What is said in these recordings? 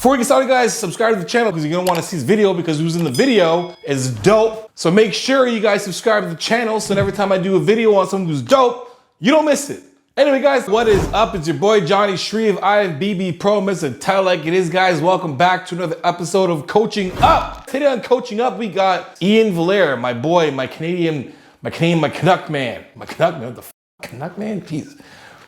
Before we get started, guys, subscribe to the channel because you're gonna want to see this video because who's in the video is dope. So make sure you guys subscribe to the channel so every time I do a video on someone who's dope, you don't miss it. Anyway, guys, what is up? It's your boy Jonni.shreve. I am BB Pro, Mr. Tell Like It Is, guys. Welcome back to another episode of Coaching Up. Today on Coaching Up, we got Iain Valliere, my boy, my Canuck man. My Canuck man, what the f? Canuck man? Jeez.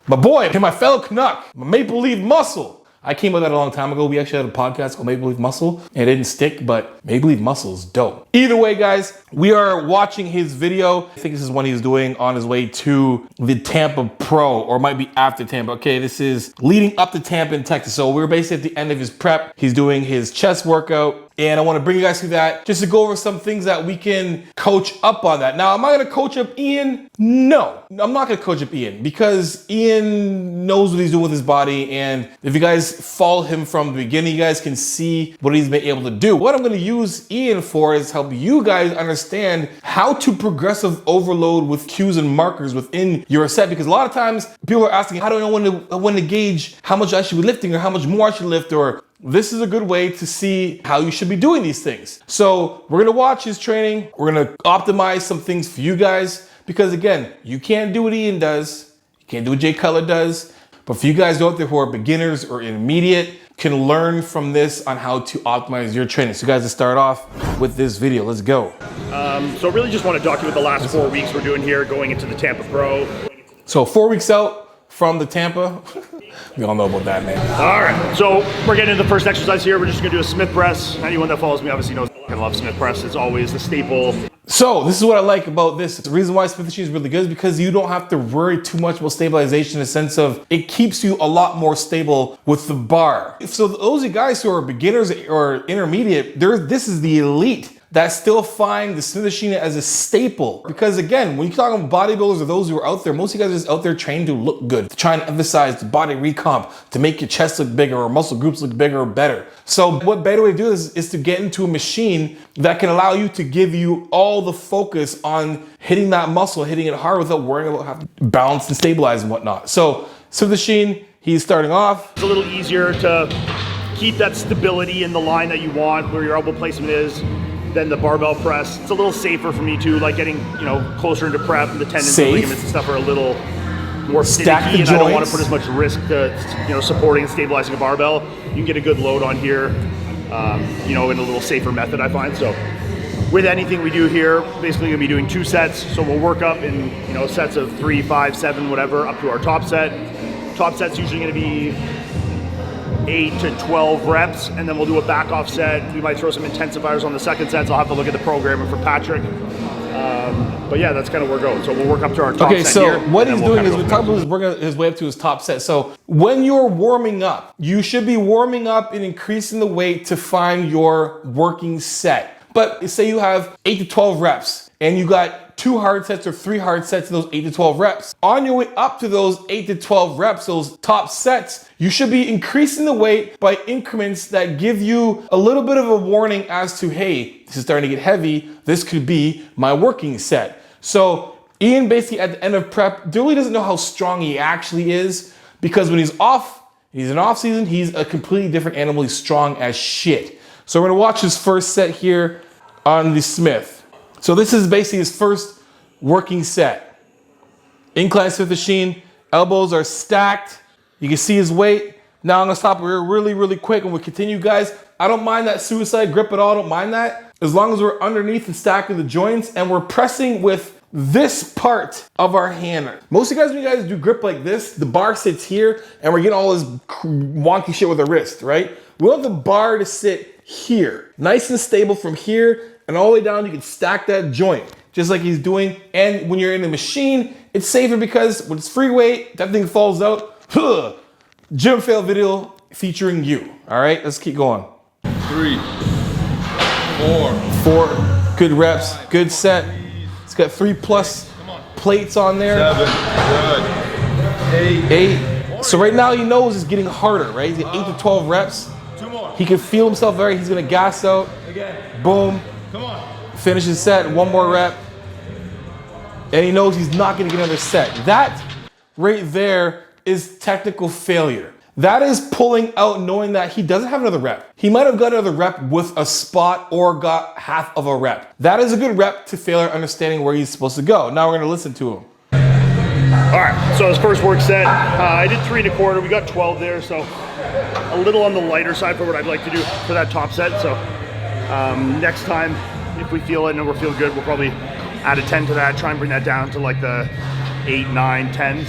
My boy, my fellow Canuck, my Maple Leaf Muscle. I came up with that a long time ago. We actually had a podcast called Maple Leaf Muscle, and it didn't stick, but Maple Leaf Muscle is dope. Either way, guys, we are watching his video. I think this is one he's doing on his way to the Tampa Pro, or might be after Tampa. Okay, this is leading up to Tampa in Texas. So we're basically at the end of his prep. He's doing his chest workout. And I want to bring you guys through that just to go over some things that we can coach up on that. Now, am I going to coach up Iain? No, I'm not going to coach up Iain because Iain knows what he's doing with his body. And if you guys follow him from the beginning, you guys can see what he's been able to do. What I'm going to use Iain for is help you guys understand how to progressive overload with cues and markers within your set. Because a lot of times people are asking, how do I know when to gauge how much I should be lifting or how much more I should lift, or this is a good way to see how you should be doing these things. So we're gonna watch his training. We're gonna optimize some things for you guys because again, you can't do what Iain does. You can't do what Jay Cutler does. But for you guys out there who are beginners or intermediate, can learn from this on how to optimize your training. So guys, let's start off with this video. Let's go. So really just want to document the last 4 weeks we're doing here going into the Tampa Pro. So 4 weeks out from the Tampa. We all know about that, man. All right, so we're getting into the first exercise here. We're just gonna do a Smith press. Anyone that follows me obviously knows I love Smith press. It's always the staple. So this is what I like about this. The reason why Smith machine is really good is because you don't have to worry too much about stabilization in the sense of it keeps you a lot more stable with the bar. So those of you guys who are beginners or intermediate, this is the elite that still find the Smith machine as a staple. Because again, when you're talking about bodybuilders or those who are out there, most of you guys are just out there trained to look good, to try and emphasize the body recomp, to make your chest look bigger or muscle groups look bigger or better. So what better way to do this is to get into a machine that can allow you to give you all the focus on hitting that muscle, hitting it hard without worrying about having to balance and stabilize and whatnot. So Smith machine, he's starting off. It's a little easier to keep that stability in the line that you want, where your elbow placement is, than the barbell press. It's a little safer for me too, like getting, closer into prep, and the tendons and ligaments and stuff are a little more finicky, and I don't want to put as much risk to, supporting and stabilizing a barbell. You can get a good load on here, in a little safer method, I find. So with anything we do here, basically gonna be doing 2 sets. So we'll work up in, sets of 3, 5, 7, whatever, up to our top set. Top set's usually gonna be 8 to 12 reps, and then we'll do a back off set. We might throw some intensifiers on the second set, so I'll have to look at the programming for Patrick. But yeah, that's kind of where we're going. So we'll work up to our top set here. Okay, so what he's doing is we're talking about working his way up to his top set. So when you're warming up, you should be warming up and increasing the weight to find your working set. But say you have 8 to 12 reps, and you got 2 hard sets or 3 hard sets in those 8 to 12 reps. On your way up to those 8 to 12 reps, those top sets, you should be increasing the weight by increments that give you a little bit of a warning as to, hey, this is starting to get heavy. This could be my working set. So Iain basically at the end of prep really doesn't know how strong he actually is, because when he's in off season, he's a completely different animal. He's strong as shit. So we're gonna watch his first set here on the Smith. So this is basically his first working set. Incline Smith machine, elbows are stacked. You can see his weight. Now I'm gonna stop really quick and we'll continue, guys. I don't mind that suicide grip at all, I don't mind that. As long as we're underneath and stacking the joints and we're pressing with this part of our hand. Most of you guys, when you guys do grip like this, the bar sits here and we're getting all this wonky shit with the wrist, right? We want the bar to sit here, nice and stable from here, and all the way down, you can stack that joint, just like he's doing. And when you're in the machine, it's safer because when it's free weight, that thing falls out. Gym fail video featuring you. All right, let's keep going. 3, 4. 4 good reps, good set. It's got 3+ plates on there. 7, good. 8. So right now, he knows it's getting harder, right? He's got 8 to 12 reps. 2 more. He can feel himself very, he's gonna gas out. Again. Boom. Come on. Finish his set, 1 more rep. And he knows he's not gonna get another set. That right there is technical failure. That is pulling out knowing that he doesn't have another rep. He might have got another rep with a spot or got half of a rep. That is a good rep to failure understanding where he's supposed to go. Now we're gonna listen to him. All right, so his first work set, I did 3 1/4. We got 12 there, so a little on the lighter side for what I'd like to do for that top set. So next time, if we feel it and we're feeling good, we'll probably add a 10 to that, try and bring that down to like the 8, 9, 10.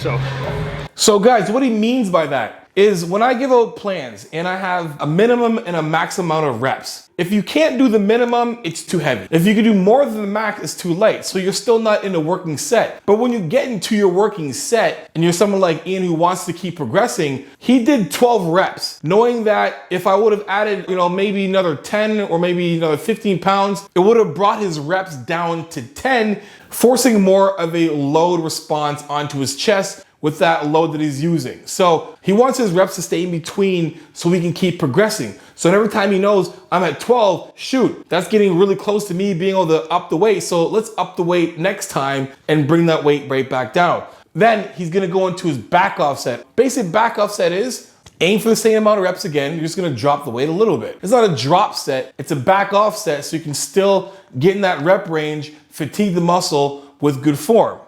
So guys, what he means by that is when I give out plans and I have a minimum and a max amount of reps, if you can't do the minimum, it's too heavy. If you can do more than the max, it's too light. So you're still not in a working set. But when you get into your working set and you're someone like Iain who wants to keep progressing, he did 12 reps, knowing that if I would have added, maybe another 10 or maybe another 15 pounds, it would have brought his reps down to 10, forcing more of a load response onto his chest with that load that he's using. So he wants his reps to stay in between so we can keep progressing. So every time he knows I'm at 12, shoot, that's getting really close to me being able to up the weight. So let's up the weight next time and bring that weight right back down. Then he's gonna go into his back offset. Basic back offset is aim for the same amount of reps again. You're just gonna drop the weight a little bit. It's not a drop set, it's a back offset so you can still get in that rep range, fatigue the muscle with good form.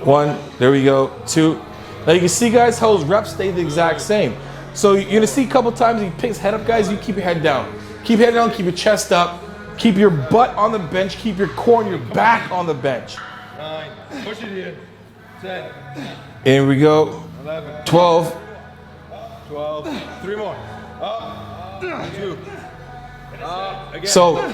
1, there we go, 2. Now you can see guys how his reps stay the exact same. So you're gonna see a couple times he picks head up, guys, you keep your head down. Keep your head down, keep your chest up, keep your butt on the bench, keep your core and your back on the bench. 9, push it in, 10. Here we go, 11. 12. 12, 3 more. Up, 2. Again. So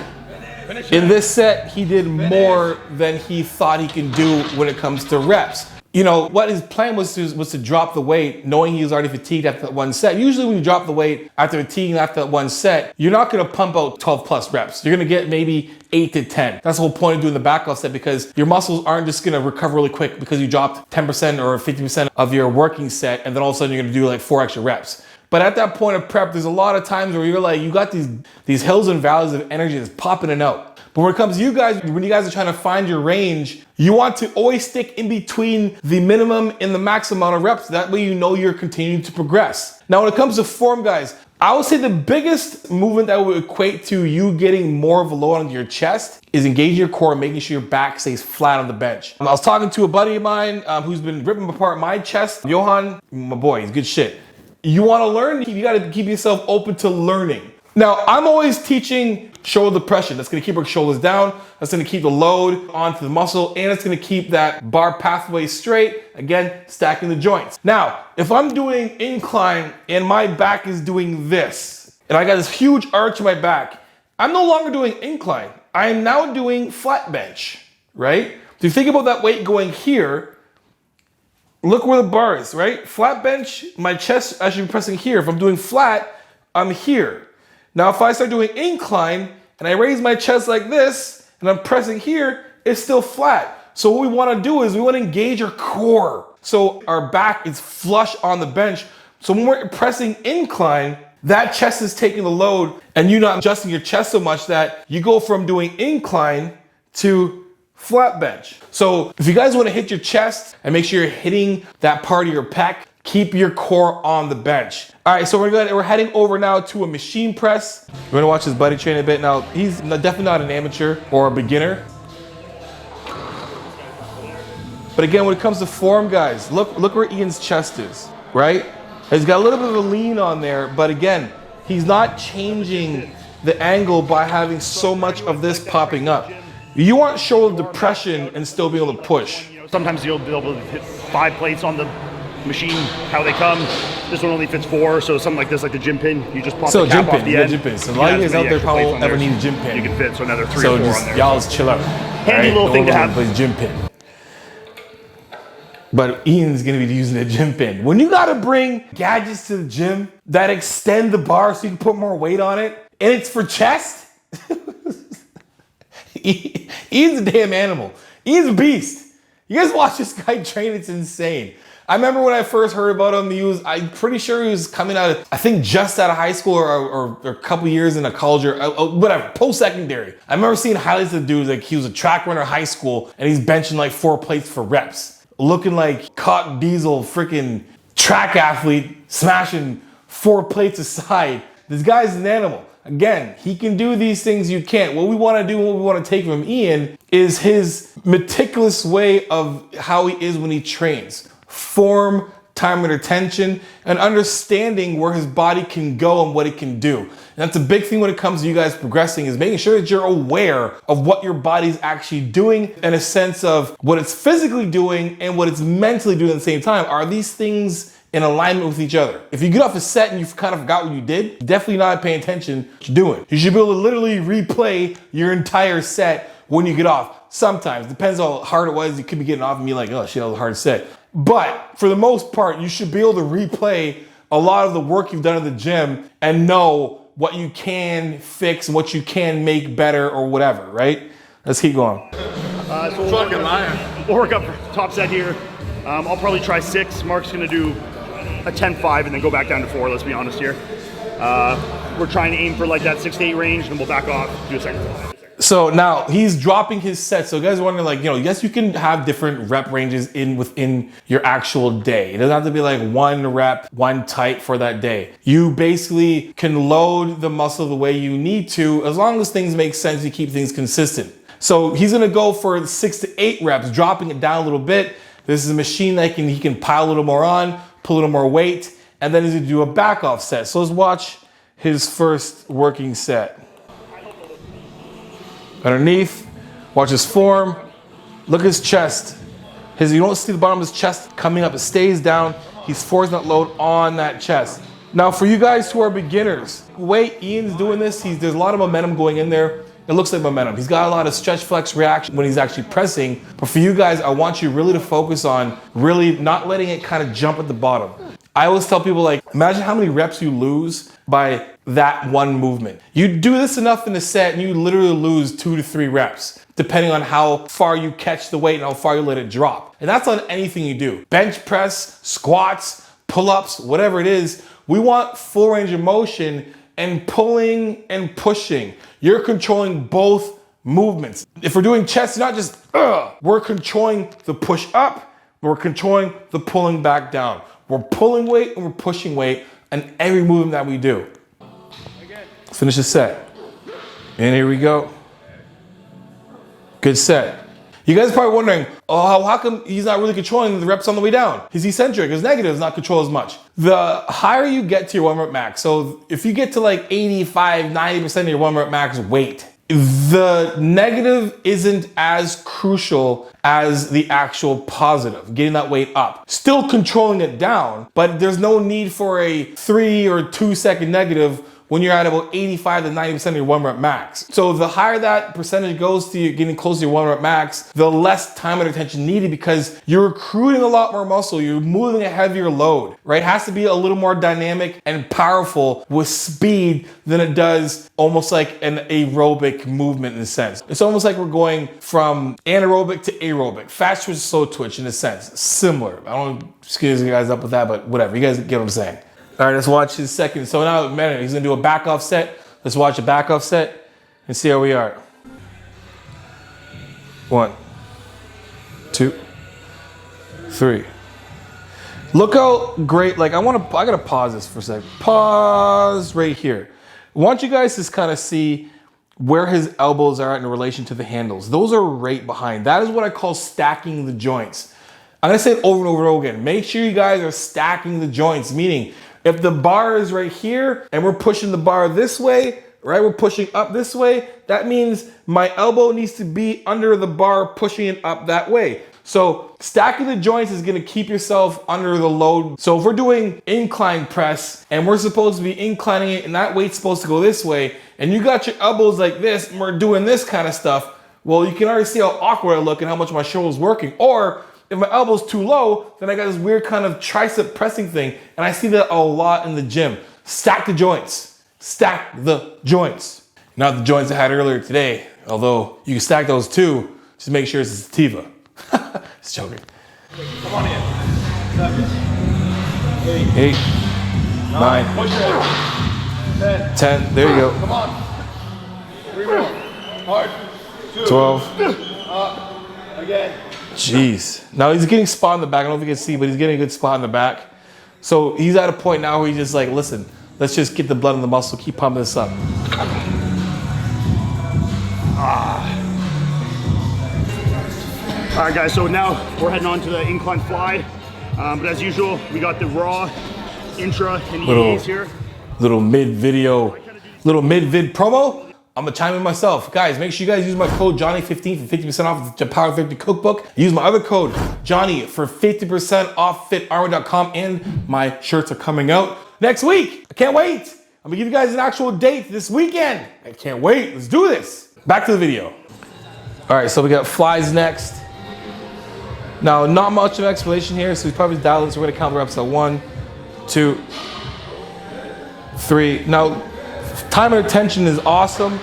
in this set, he did more than he thought he can do when it comes to reps. What his plan was to drop the weight, knowing he was already fatigued after that one set. Usually when you drop the weight after fatiguing after that one set, you're not gonna pump out 12 plus reps. You're gonna get maybe 8 to 10. That's the whole point of doing the back off set, because your muscles aren't just gonna recover really quick because you dropped 10% or 50% of your working set, and then all of a sudden you're gonna do like 4 extra reps. But at that point of prep, there's a lot of times where you're like, you got these hills and valleys of energy that's popping in and out. But when it comes to you guys, when you guys are trying to find your range, you want to always stick in between the minimum and the max amount of reps. That way you know you're continuing to progress. Now when it comes to form, guys, I would say the biggest movement that would equate to you getting more of a load on your chest is engaging your core and making sure your back stays flat on the bench. I was talking to a buddy of mine who's been ripping apart my chest. Johan, my boy, he's good shit. You wanna learn, you gotta keep yourself open to learning. Now, I'm always teaching shoulder depression. That's gonna keep our shoulders down. That's gonna keep the load onto the muscle, and it's gonna keep that bar pathway straight. Again, stacking the joints. Now, if I'm doing incline and my back is doing this, and I got this huge arch in my back, I'm no longer doing incline. I am now doing flat bench, right? So you think about that weight going here, look where the bar is, right? Flat bench, my chest, I should be pressing here. If I'm doing flat, I'm here. Now, if I start doing incline and I raise my chest like this and I'm pressing here, it's still flat. So what we want to do is we want to engage our core. So our back is flush on the bench. So when we're pressing incline, that chest is taking the load and you're not adjusting your chest so much that you go from doing incline to flat bench. So if you guys want to hit your chest and make sure you're hitting that part of your pec, keep your core on the bench. All right, so we're heading over now to a machine press. We're gonna watch his buddy train a bit. Now, he's definitely not an amateur or a beginner. But again, when it comes to form, guys, look where Iain's chest is, right? He's got a little bit of a lean on there, but again, he's not changing the angle by having so much of this popping up. You want shoulder depression and still be able to push. Sometimes you'll be able to hit 5 plates on the machine, how they come. This one only fits 4, so something like this, like the gym pin, you just pop the cap off the end. Gym pin. So a lot of you guys out there probably won't ever need a gym pin. You can fit another 3 or 4 on there. Y'all just chill out. Handy little thing to have. Plays gym pin. But Iain's gonna be using a gym pin. When you gotta bring gadgets to the gym that extend the bar so you can put more weight on it, and it's for chest, Iain's a damn animal. Iain's a beast. You guys watch this guy train, it's insane. I remember when I first heard about him, I'm pretty sure he was coming out of, I think just out of high school or a couple years in a college or whatever, post-secondary. I remember seeing highlights of the dude, like he was a track runner in high school and he's benching like 4 plates for reps. Looking like Cock Diesel, freaking track athlete, smashing 4 plates aside. This guy's an animal. Again, he can do these things you can't. What we want to do, what we want to take from Iain is his meticulous way of how he is when he trains. Form, time under tension, and understanding where his body can go and what it can do. And that's a big thing when it comes to you guys progressing, is making sure that you're aware of what your body's actually doing, in a sense of what it's physically doing and what it's mentally doing at the same time. Are these things in alignment with each other? If you get off a set and you kind of forgot what you did, definitely not paying attention to what you're doing. You should be able to literally replay your entire set when you get off. Sometimes, depends on how hard it was. You could be getting off and be like, oh shit, that was a hard set. But for the most part, you should be able to replay a lot of the work you've done in the gym and know what you can fix and what you can make better or whatever, right? Let's keep going. So we'll work up top set here. I'll probably try 6. Mark's gonna do a 10-5 and then go back down to 4, let's be honest here. We're trying to aim for like that 6 to 8 range, then we'll back off, do a second 5. So now he's dropping his set. So you guys are wondering, like, yes, you can have different rep ranges within your actual day. It doesn't have to be like 1 rep, 1 type for that day. You basically can load the muscle the way you need to, as long as things make sense, you keep things consistent. So he's gonna go for 6 to 8 reps, dropping it down a little bit. This is a machine that he can pile a little more on, put a little more weight, and then he's gonna do a back off set. So let's watch his first working set. Underneath, watch his form, look at his chest. You don't see the bottom of his chest coming up, it stays down. He's forcing that load on that chest. Now for you guys who are beginners, the way Iain's doing this, there's a lot of momentum going in there. It looks like momentum. He's got a lot of stretch flex reaction when he's actually pressing. But for you guys, I want you really to focus on really not letting it kind of jump at the bottom. I always tell people, like, imagine how many reps you lose by that one movement. You do this enough in a set and you literally lose 2 to 3 reps, depending on how far you catch the weight and how far you let it drop. And that's on anything you do. Bench press, squats, pull-ups, whatever it is. We want full range of motion and pulling and pushing. You're controlling both movements. If we're doing chest, not just, we're controlling the push up, we're controlling the pulling back down. We're pulling weight and we're pushing weight on every movement that we do. Let's finish the set. And here we go. Good set. You guys are probably wondering, oh, how come he's not really controlling the reps on the way down? He's eccentric, his negative is not controlled as much. The higher you get to your 1 rep max, so if you get to like 85, 90% of your 1 rep max weight, the negative isn't as crucial as the actual positive, getting that weight up. Still controlling it down, but there's no need for a 3 or 2 second negative when you're at about 85 to 90% of your 1 rep max. So the higher that percentage goes to you getting close to your 1 rep max, the less time and attention needed, because you're recruiting a lot more muscle, you're moving a heavier load, right? It has to be a little more dynamic and powerful with speed than it does almost like an aerobic movement in a sense. It's almost like we're going from anaerobic to aerobic, fast twitch, slow twitch in a sense, similar. I don't want to scare you guys up with that, but whatever, you guys get what I'm saying. All right, let's watch his second. So now, man, he's gonna do a back off set. Let's watch a back off set and see how we are. 1, 2, 3. Look how great, like I gotta pause this for a second. Pause right here. I want you guys to kind of see where his elbows are at in relation to the handles. Those are right behind. That is what I call stacking the joints. I'm gonna say it over and over and over again. Make sure you guys are stacking the joints, meaning if the bar is right here and we're pushing the bar this way, right? We're pushing up this way. That means my elbow needs to be under the bar, pushing it up that way. So stacking the joints is gonna keep yourself under the load. So if we're doing incline press and we're supposed to be inclining it and that weight's supposed to go this way, and you got your elbows like this and we're doing this kind of stuff, well, you can already see how awkward I look and how much my shoulder's working. Or if my elbow's too low, then I got this weird kind of tricep pressing thing, and I see that a lot in the gym. Stack the joints. Stack the joints. Not the joints I had earlier today, although you can stack those too, just make sure it's a sativa. Just joking. Come on in. 7, 8, 9, push it. 10. There you go. Come on. 3 more. Hard. 2. 12. Up. Again. Jeez. Now he's getting spot in the back. I don't know if you can see, but he's getting a good spot in the back. So he's at a point now where he's just like, listen, let's just get the blood in the muscle, keep pumping this up. All right, guys, so now we're heading on to the incline fly. But as usual, we got the raw, intra, and EAs here. Little mid-vid promo. I'm gonna chime in myself. Guys, make sure you guys use my code Johnny15 for 50% off the Power Victory Cookbook. Use my other code, Johnny, for 50% off fitarmor.com, and my shirts are coming out next week. I can't wait. I'm gonna give you guys an actual date this weekend. I can't wait. Let's do this. Back to the video. All right, so we got flies next. Now, not much of an explanation here, so we probably dial this. We're gonna count the reps at 1, 2, 3. Now, time and attention is awesome.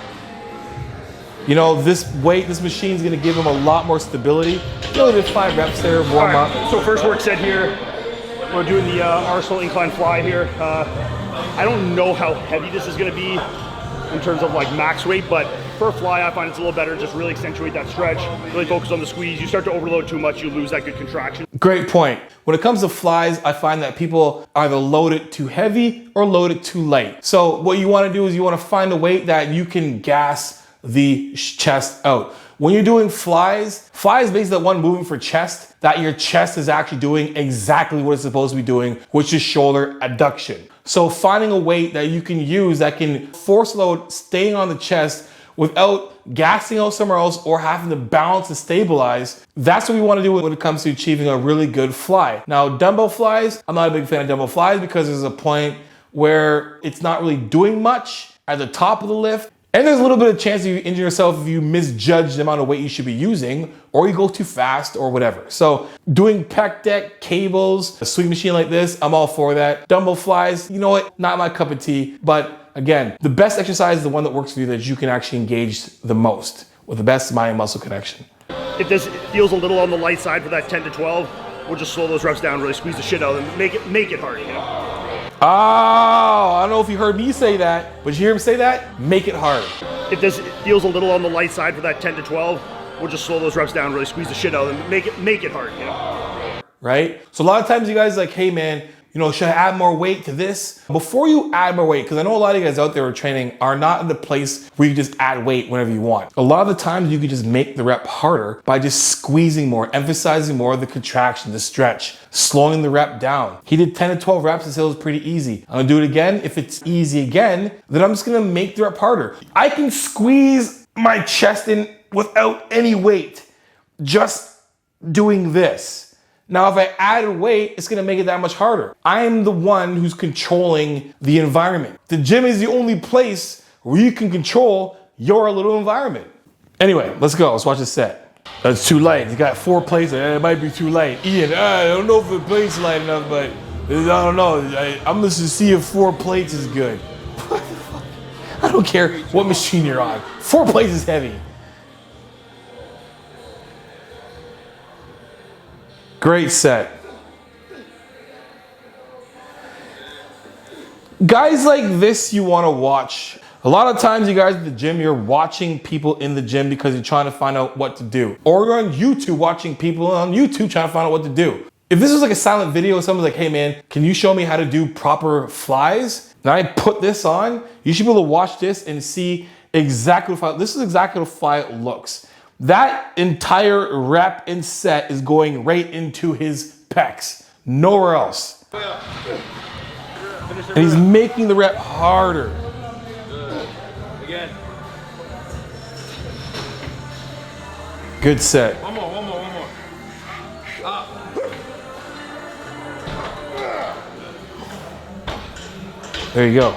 You know, this machine is gonna give him a lot more stability. You only did 5 reps there, warm up. So first work set here, we're doing the Arsenal incline fly here. I don't know how heavy this is gonna be in terms of like max weight, but for a fly, I find it's a little better. Just really accentuate that stretch, really focus on the squeeze. You start to overload too much, you lose that good contraction. Great point. When it comes to flies, I find that people either load it too heavy or load it too light. So what you wanna do is you wanna find a weight that you can gas the chest out. When you're doing flies basically the one moving for chest, that your chest is actually doing exactly what it's supposed to be doing, which is shoulder adduction. So finding a weight that you can use that can force load staying on the chest without gassing out somewhere else or having to balance and stabilize, that's what we want to do when it comes to achieving a really good fly. Now, dumbbell flies, I'm not a big fan of dumbbell flies because there's a point where it's not really doing much at the top of the lift. And there's a little bit of chance that you injure yourself if you misjudge the amount of weight you should be using, or you go too fast or whatever. So doing pec deck, cables, a swing machine like this, I'm all for that. Dumbbell flies, you know what, not my cup of tea, but again, the best exercise is the one that works for you, that you can actually engage the most with the best mind muscle connection. If this feels a little on the light side for that 10 to 12, we'll just slow those reps down, really squeeze the shit out and make it hard, you know? Oh, I don't know if you heard me say that, but you hear him say that? Make it hard. If this feels a little on the light side for that 10 to 12, we'll just slow those reps down, really squeeze the shit out and make it hard, you know? Right? So a lot of times you guys are like, hey man, you know, should I add more weight to this? Before you add more weight, because I know a lot of you guys out there who are training are not in the place where you just add weight whenever you want. A lot of the times you can just make the rep harder by just squeezing more, emphasizing more of the contraction, the stretch, slowing the rep down. He did 10 to 12 reps and said it was pretty easy. I'm gonna do it again. If it's easy again, then I'm just gonna make the rep harder. I can squeeze my chest in without any weight, just doing this. Now, if I add weight, it's gonna make it that much harder. I am the one who's controlling the environment. The gym is the only place where you can control your little environment. Anyway, let's go, let's watch this set. That's too light, you got 4 plates, it might be too light. Ian, I don't know if the plate's light enough, but I don't know. I'm just to see if 4 plates is good. What the fuck? I don't care what machine you're on. 4 plates is heavy. Great set. Guys like this you want to watch. A lot of times you guys at the gym, you're watching people in the gym because you're trying to find out what to do. Or you're on YouTube watching people on YouTube trying to find out what to do. If this was like a silent video, someone's like, hey man, can you show me how to do proper flies? And I put this on, you should be able to watch this and see exactly what this is exactly what a fly looks. That entire rep and set is going right into his pecs, nowhere else. And he's making the rep harder. Again. Good set. One more. Up. There you go.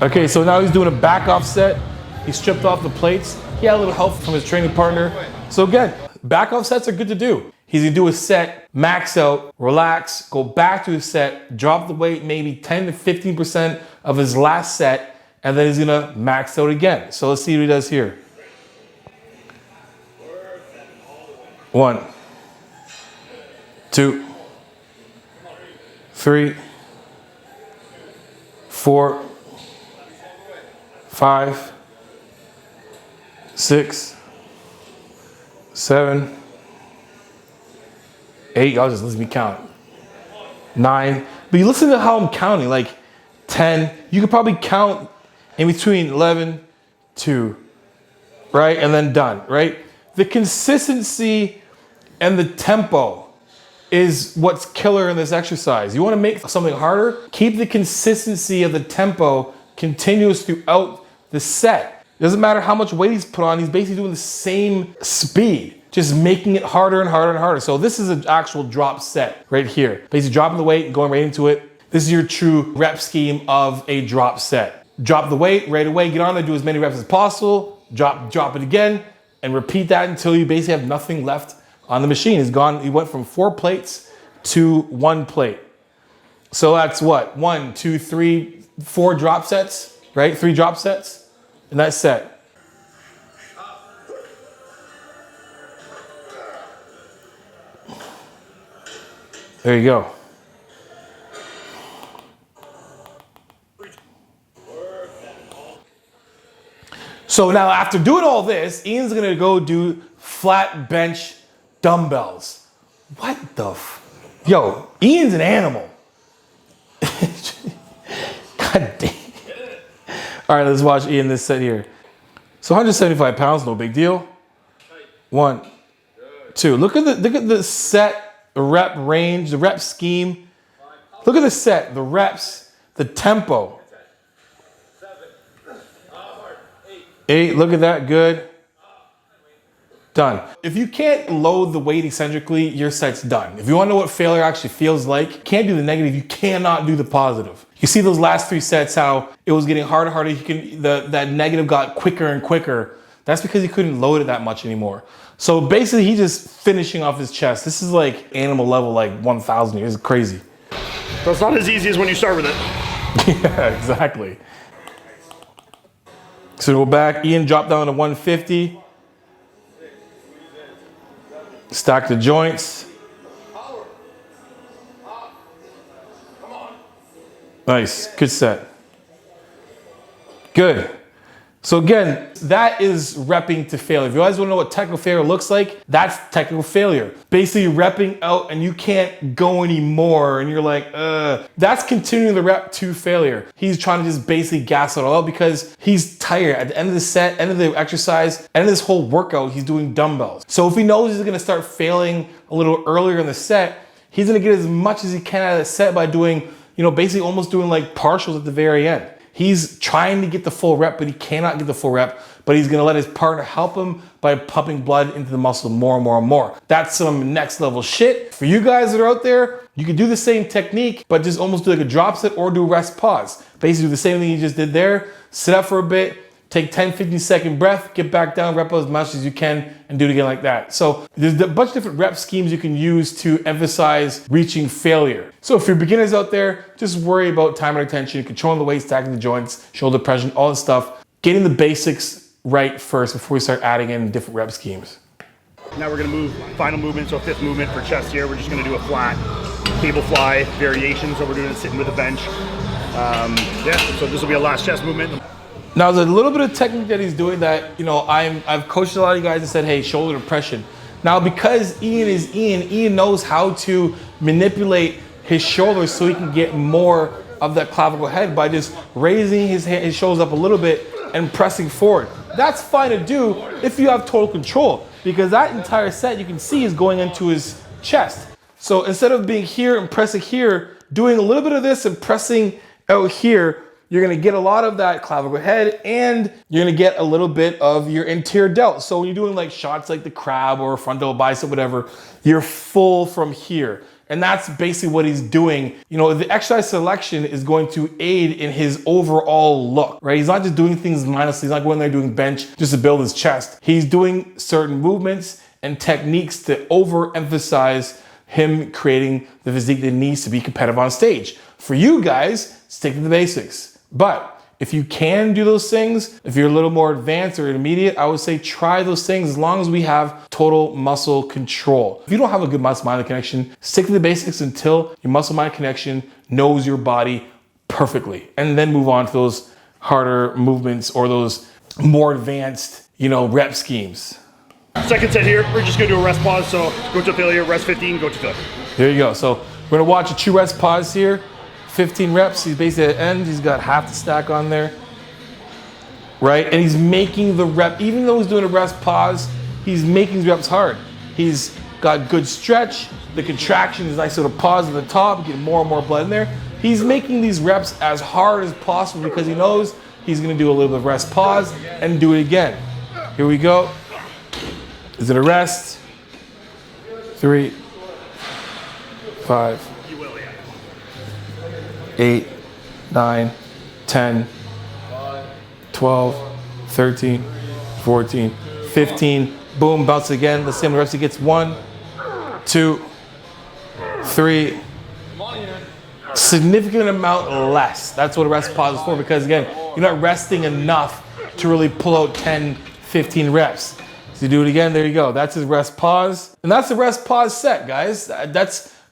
Okay, so now he's doing a back off set. He stripped off the plates. He had a little help from his training partner. So again, back off sets are good to do. He's gonna do a set, max out, relax, go back to his set, drop the weight maybe 10 to 15% of his last set, and then he's gonna max out again. So let's see what he does here. 1, 2, 3, 4, 5, 6, 7, 8. Y'all just let me count. 9. But you listen to how I'm counting, like 10. You could probably count in between 11, 2, right? And then done, right? The consistency and the tempo is what's killer in this exercise. You wanna make something harder, keep the consistency of the tempo continuous throughout the set. It doesn't matter how much weight he's put on, he's basically doing the same speed, just making it harder and harder and harder. So this is an actual drop set right here. Basically dropping the weight and going right into it. This is your true rep scheme of a drop set. Drop the weight right away, get on there, do as many reps as possible, drop it again, and repeat that until you basically have nothing left on the machine. He's gone, he went from 4 plates to 1 plate. So that's what? 1, 2, 3, 4 drop sets, right? 3 drop sets in that set. There you go. So now after doing all this, Ian's gonna go do flat bench dumbbells. What the Yo, Ian's an animal. God dang. All right, let's watch Ian this set here. So 175 pounds, no big deal. 1, 2. Look at the set, the rep range, the rep scheme. Look at the set, the reps, the tempo. 8, look at that, good. Done. If you can't load the weight eccentrically, your set's done. If you want to know what failure actually feels like, you can't do the negative, you cannot do the positive. You see those last 3 sets, how it was getting harder and harder, that negative got quicker and quicker. That's because he couldn't load it that much anymore. So basically he's just finishing off his chest. This is like animal level, like 1,000 years, it's crazy. So it's not as easy as when you start with it. Yeah, exactly. So go back, Ian dropped down to 150. Stack the joints. Nice, good set. Good. So again, that is repping to failure. If you guys want to know what technical failure looks like, that's technical failure. Basically repping out and you can't go anymore and you're like, that's continuing the rep to failure. He's trying to just basically gas it all out because he's tired. At the end of the set, end of the exercise, end of this whole workout, he's doing dumbbells. So if he knows he's gonna start failing a little earlier in the set, he's gonna get as much as he can out of the set by doing, basically almost doing like partials at the very end. He's trying to get the full rep, but he cannot get the full rep, but he's gonna let his partner help him by pumping blood into the muscle more and more and more. That's some next level shit. For you guys that are out there, you can do the same technique, but just almost do like a drop set or do rest pause. Basically do the same thing you just did there, sit up for a bit, take 10, 15 second breath, get back down, rep as much as you can, and do it again like that. So there's a bunch of different rep schemes you can use to emphasize reaching failure. So if you're beginners out there, just worry about time and attention, controlling the weight, stacking the joints, shoulder pressure, all this stuff. Getting the basics right first before we start adding in different rep schemes. Now we're gonna move, final movement, so 5th movement for chest here. We're just gonna do a flat cable fly variation. So we're doing it sitting with a bench. So this will be a last chest movement. Now there's a little bit of technique that he's doing that, I've coached a lot of you guys and said, hey, shoulder depression. Now because Ian is Ian knows how to manipulate his shoulders so he can get more of that clavicle head by just raising his shoulders up a little bit and pressing forward. That's fine to do if you have total control, because that entire set you can see is going into his chest. So instead of being here and pressing here, doing a little bit of this and pressing out here, you're gonna get a lot of that clavicle head and you're gonna get a little bit of your anterior delt. So when you're doing like shots like the crab or frontal bicep, whatever, you're full from here. And that's basically what he's doing. The exercise selection is going to aid in his overall look, right? He's not just doing things mindlessly. He's not going there doing bench just to build his chest. He's doing certain movements and techniques to overemphasize him creating the physique that needs to be competitive on stage. For you guys, stick to the basics. But if you can do those things, if you're a little more advanced or intermediate, I would say try those things as long as we have total muscle control. If you don't have a good muscle-mind connection, stick to the basics until your muscle-mind connection knows your body perfectly. And then move on to those harder movements or those more advanced, rep schemes. Second set here, we're just gonna do a rest pause. So go to failure, rest 15, go to failure. There you go. So We're gonna watch a true rest pause here. 15 reps, he's basically at the end, he's got half the stack on there. Right, and he's making the rep, even though he's doing a rest pause, he's making these reps hard. He's got good stretch, the contraction is nice little pause at the top, getting more and more blood in there. He's making these reps as hard as possible because he knows he's gonna do a little bit of rest pause and do it again. Here we go. Is it a rest? 3, 5, 8, 9, 10, 12, 13, 14, 15. Boom, bounce again. The same reps. He gets 1, 2, 3. Significant amount less. That's what a rest pause is for, because again, you're not resting enough to really pull out 10, 15 reps. So you do it again, there you go. That's his rest pause. And that's the rest pause set, guys.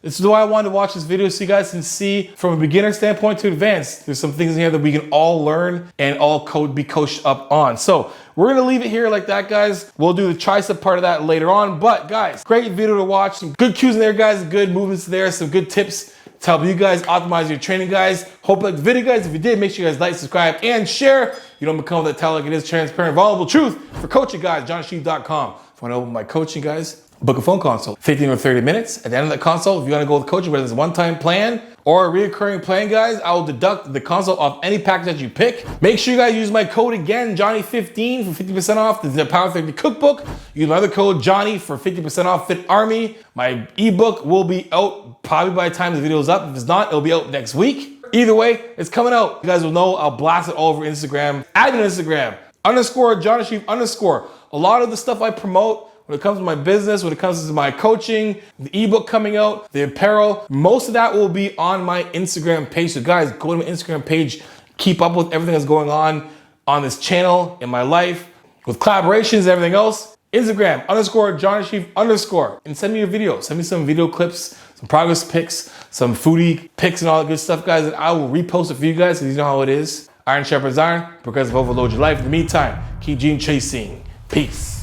This is why I wanted to watch this video, so you guys can see from a beginner standpoint to advanced. There's some things in here that we can all learn and all be coached up on. So we're gonna leave it here like that, guys. We'll do the tricep part of that later on. But guys, great video to watch. Some good cues in there, guys. Good movements there. Some good tips to help you guys optimize your training, guys. Hope you liked the video, guys. If you did, make sure you guys like, subscribe, and share. You don't become that tell like it is, transparent, vulnerable truth for coaching, guys. jonni.shreve.com. If you want to open my coaching, guys, book a phone consult, 15 or 30 minutes. At the end of that consult, if you want to go with coaching, whether it's a one-time plan or a reoccurring plan, guys, I will deduct the consult off any package that you pick. Make sure you guys use my code again, Johnny15 for 50% off the Power 30 cookbook. Use my other code, Johnny, for 50% off Fit Army. My ebook will be out probably by the time the video is up. If it's not, it'll be out next week. Either way, it's coming out. You guys will know I'll blast it all over Instagram. Add an Instagram, _JonniShreve_. A lot of the stuff I promote when it comes to my business, when it comes to my coaching, the ebook coming out, the apparel, most of that will be on my Instagram page. So guys, go to my Instagram page, keep up with everything that's going on this channel, in my life, with collaborations and everything else. Instagram, _JonniShreve_. And send me your video. Send me some video clips, some progress pics, some foodie pics and all that good stuff, guys. And I will repost it for you guys, because you know how it is. Iron sharpens iron, progressive overload your life. In the meantime, keep gene chasing. Peace.